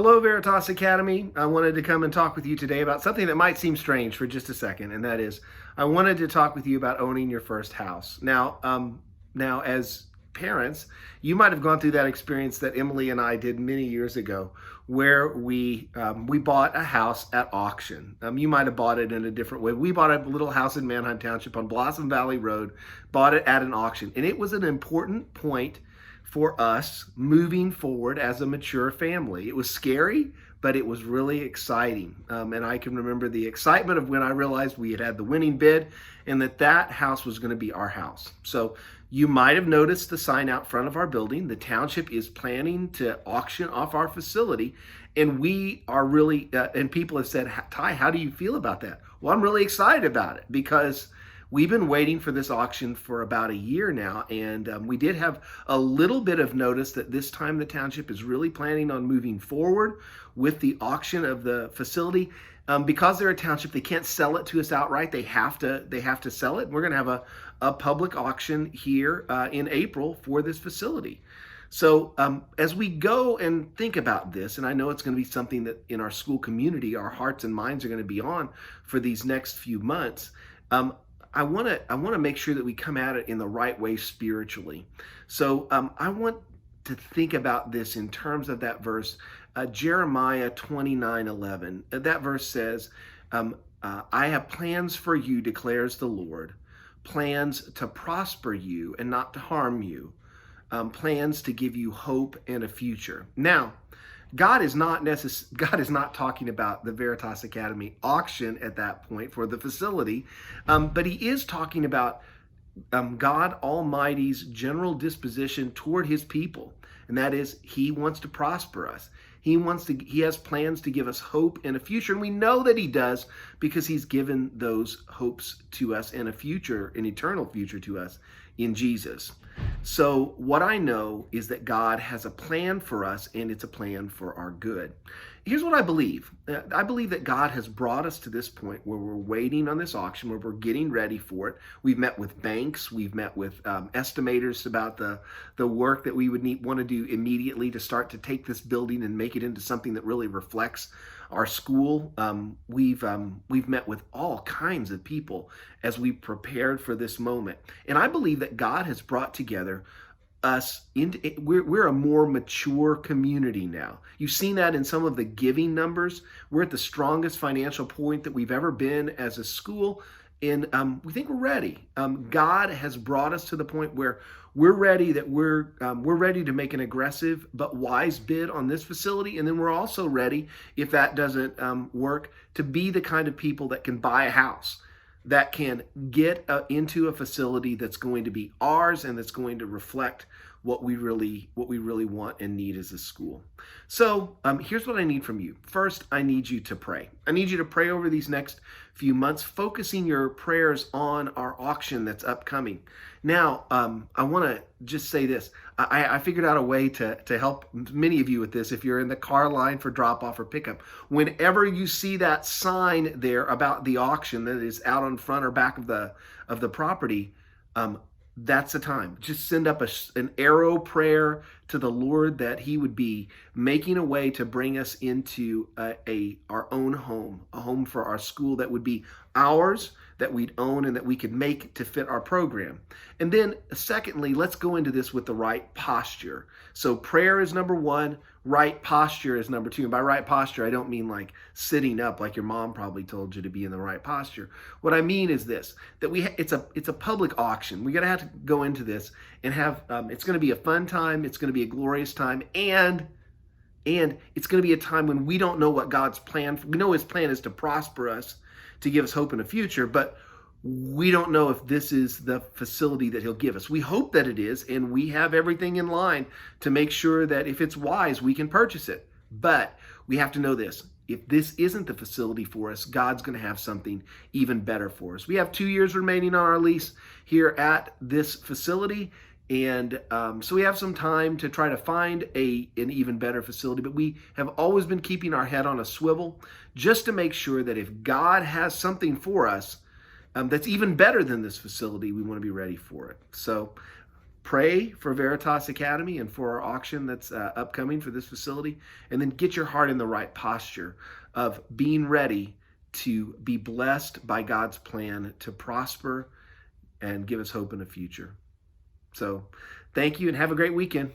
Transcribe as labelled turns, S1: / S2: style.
S1: Hello, Veritas Academy. I wanted to come and talk with you today about something that might seem strange for just a second, and that is, I wanted to talk with you about owning your first house. Now, as parents, you might have gone through that experience that Emily and I did many years ago, where we bought a house at auction. You might have bought it in a different way. We bought a little house in Manheim Township on Blossom Valley Road, bought it at an auction, and it was an important point for us moving forward as a mature family. It was scary, but it was really exciting. And I can remember the excitement of when I realized we had the winning bid and that house was going to be our house. So you might have noticed the sign out front of our building. The township is planning to auction off our facility. And we are really, and people have said, Ty, how do you feel about that? Well, I'm really excited about it because we've been waiting for this auction for about a year now, and we did have a little bit of notice that this time the township is really planning on moving forward with the auction of the facility. Because they're a township, they can't sell it to us outright. They have to sell it. We're going to have a public auction here in April for this facility. So as we go and think about this, and I know it's going to be something that in our school community, our hearts and minds are going to be on for these next few months, I want to make sure that we come at it in the right way spiritually. So I want to think about this in terms of that verse, Jeremiah 29:11. That verse says, I have plans for you, declares the Lord, plans to prosper you and not to harm you, plans to give you hope and a future. Now, God is not talking about the Veritas Academy auction at that point for the facility, but he is talking about God Almighty's general disposition toward his people, and that is he wants to prosper us. He has plans to give us hope and a future, and we know that he does because he's given those hopes to us and a future, an eternal future to us in Jesus. So what I know is that God has a plan for us, and it's a plan for our good. Here's what I believe. I believe that God has brought us to this point where we're waiting on this auction, where we're getting ready for it. We've met with banks. We've met with estimators about the work that we would want to do immediately to start to take this building and make it into something that really reflects our school. We've met with all kinds of people as we prepared for this moment. And I believe that God has brought together us we're a more mature community now. You've seen that in some of the giving numbers. We're at the strongest financial point that we've ever been as a school, and we think we're ready. God has brought us to the point where we're ready, that we're ready to make an aggressive but wise bid on this facility, and then we're also ready, if that doesn't work, to be the kind of people that can buy a house, that can get into a facility that's going to be ours and that's going to reflect what we really want and need as a school. So here's what I need from you. First, I need you to pray. I need you to pray over these next few months, focusing your prayers on our auction that's upcoming. Now, I want to just say this. I figured out a way to help many of you with this. If you're in the car line for drop-off or pickup, whenever you see that sign there about the auction that is out on front or back of the property, that's the time. Just send up an arrow prayer to the Lord that he would be making a way to bring us into our own home, a home for our school that would be ours, that we'd own and that we could make to fit our program. And then secondly, let's go into this with the right posture. So prayer is number one, right posture is number two. And by right posture, I don't mean like sitting up like your mom probably told you to be in the right posture. What I mean is this, that it's a public auction. We're going to have to go into this and have, it's going to be a fun time. It's going to be a glorious time. And it's going to be a time when we don't know what God's plan, we know his plan is to prosper us, to give us hope in the future, but we don't know if this is the facility that he'll give us. We hope that it is, and we have everything in line to make sure that if it's wise, we can purchase it. But we have to know this. If this isn't the facility for us, God's going to have something even better for us. We have 2 years remaining on our lease here at this facility, and so we have some time to try to find an even better facility, but we have always been keeping our head on a swivel just to make sure that if God has something for us that's even better than this facility, we want to be ready for it. So pray for Veritas Academy and for our auction that's upcoming for this facility, and then get your heart in the right posture of being ready to be blessed by God's plan to prosper and give us hope in the future. So thank you and have a great weekend.